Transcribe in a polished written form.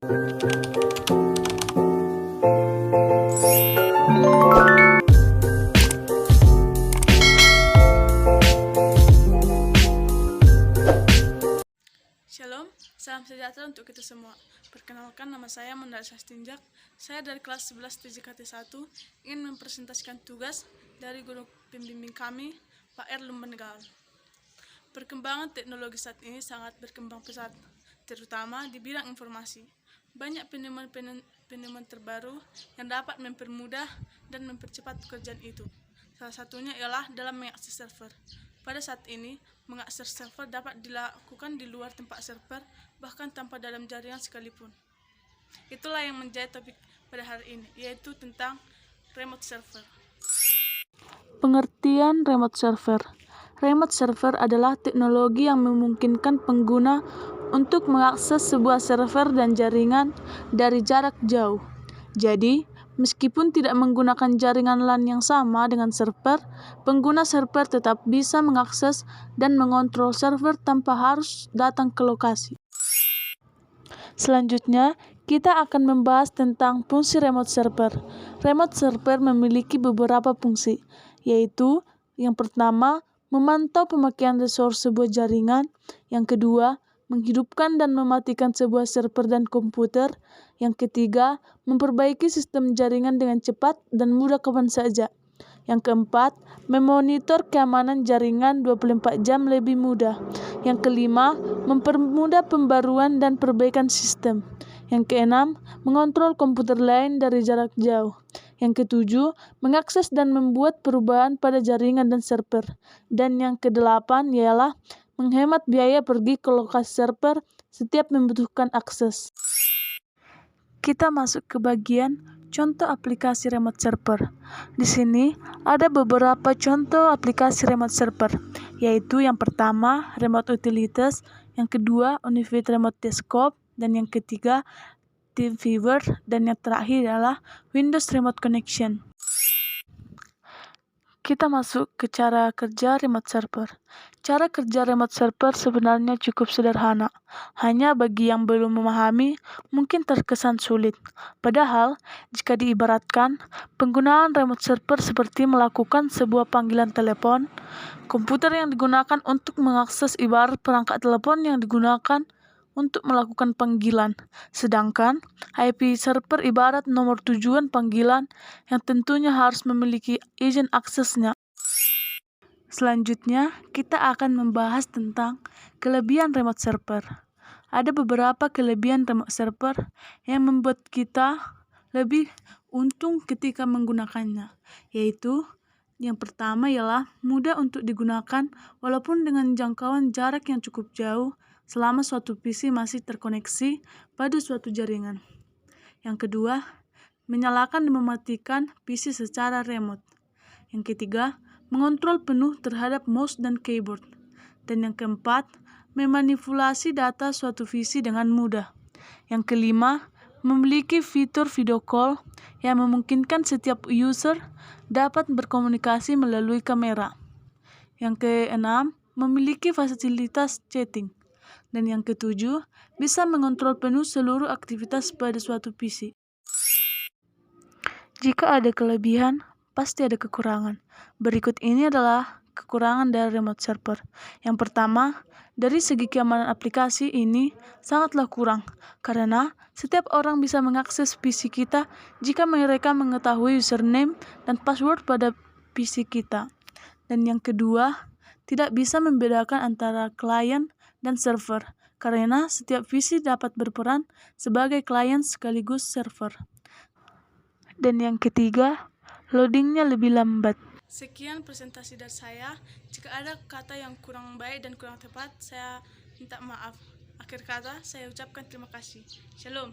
Shalom, salam sejahtera untuk kita semua. Perkenalkan, nama saya Mundar Sastinjak. Saya dari kelas 11 TJKT1 ingin mempresentasikan tugas dari guru pembimbing kami, Pak R. Lumbenegal. Perkembangan teknologi saat ini sangat berkembang pesat, terutama di bidang informasi. Banyak penemuan terbaru yang dapat mempermudah dan mempercepat pekerjaan itu. Salah satunya ialah dalam mengakses server. Pada saat ini, mengakses server dapat dilakukan di luar tempat server, bahkan tanpa dalam jaringan sekalipun. Itulah yang menjadi topik pada hari ini, yaitu tentang remote server. Pengertian remote server. Remote server adalah teknologi yang memungkinkan pengguna untuk mengakses sebuah server dan jaringan dari jarak jauh. Jadi, meskipun tidak menggunakan jaringan LAN yang sama dengan server, pengguna server tetap bisa mengakses dan mengontrol server tanpa harus datang ke lokasi. Selanjutnya, kita akan membahas tentang fungsi remote server. Remote server memiliki beberapa fungsi, yaitu yang pertama, memantau pemakaian resource sebuah jaringan. Yang kedua, menghidupkan dan mematikan sebuah server dan komputer. Yang ketiga, memperbaiki sistem jaringan dengan cepat dan mudah kapan saja. Yang keempat, memonitor keamanan jaringan 24 jam lebih mudah. Yang kelima, mempermudah pembaruan dan perbaikan sistem. Yang keenam, mengontrol komputer lain dari jarak jauh. Yang ketujuh, mengakses dan membuat perubahan pada jaringan dan server. Dan yang kedelapan ialah menghemat biaya pergi ke lokasi server setiap membutuhkan akses. Kita masuk ke bagian contoh aplikasi remote server. Di sini ada beberapa contoh aplikasi remote server, yaitu yang pertama, Remote Utilities, yang kedua, Unify Remote Desktop, dan yang ketiga, TeamViewer, dan yang terakhir adalah Windows Remote Connection. Kita masuk ke cara kerja remote server. Cara kerja remote server sebenarnya cukup sederhana. Hanya bagi yang belum memahami, mungkin terkesan sulit. Padahal, jika diibaratkan, penggunaan remote server seperti melakukan sebuah panggilan telepon. Komputer yang digunakan untuk mengakses ibarat perangkat telepon yang digunakan untuk melakukan panggilan. Sedangkan IP server ibarat nomor tujuan panggilan yang tentunya harus memiliki izin aksesnya. Selanjutnya, kita akan membahas tentang kelebihan remote server. Ada beberapa kelebihan remote server yang membuat kita lebih untung ketika menggunakannya, yaitu yang pertama ialah mudah untuk digunakan walaupun dengan jangkauan jarak yang cukup jauh selama suatu PC masih terkoneksi pada suatu jaringan. Yang kedua, menyalakan dan mematikan PC secara remote. Yang ketiga, mengontrol penuh terhadap mouse dan keyboard. Dan yang keempat, memanipulasi data suatu PC dengan mudah. Yang kelima, memiliki fitur video call yang memungkinkan setiap user dapat berkomunikasi melalui kamera. Yang keenam, memiliki fasilitas chatting. Dan yang ketujuh, bisa mengontrol penuh seluruh aktivitas pada suatu PC. Jika ada kelebihan, pasti ada kekurangan. Berikut ini adalah kekurangan dari remote server. Yang pertama, dari segi keamanan aplikasi ini sangatlah kurang, karena setiap orang bisa mengakses PC kita jika mereka mengetahui username dan password pada PC kita. Dan yang kedua, tidak bisa membedakan antara klien dan server, karena setiap PC dapat berperan sebagai klien sekaligus server. Dan yang ketiga, loadingnya lebih lambat. Sekian presentasi dari saya. Jika ada kata yang kurang baik dan kurang tepat, saya minta maaf. Akhir kata, saya ucapkan terima kasih. Shalom.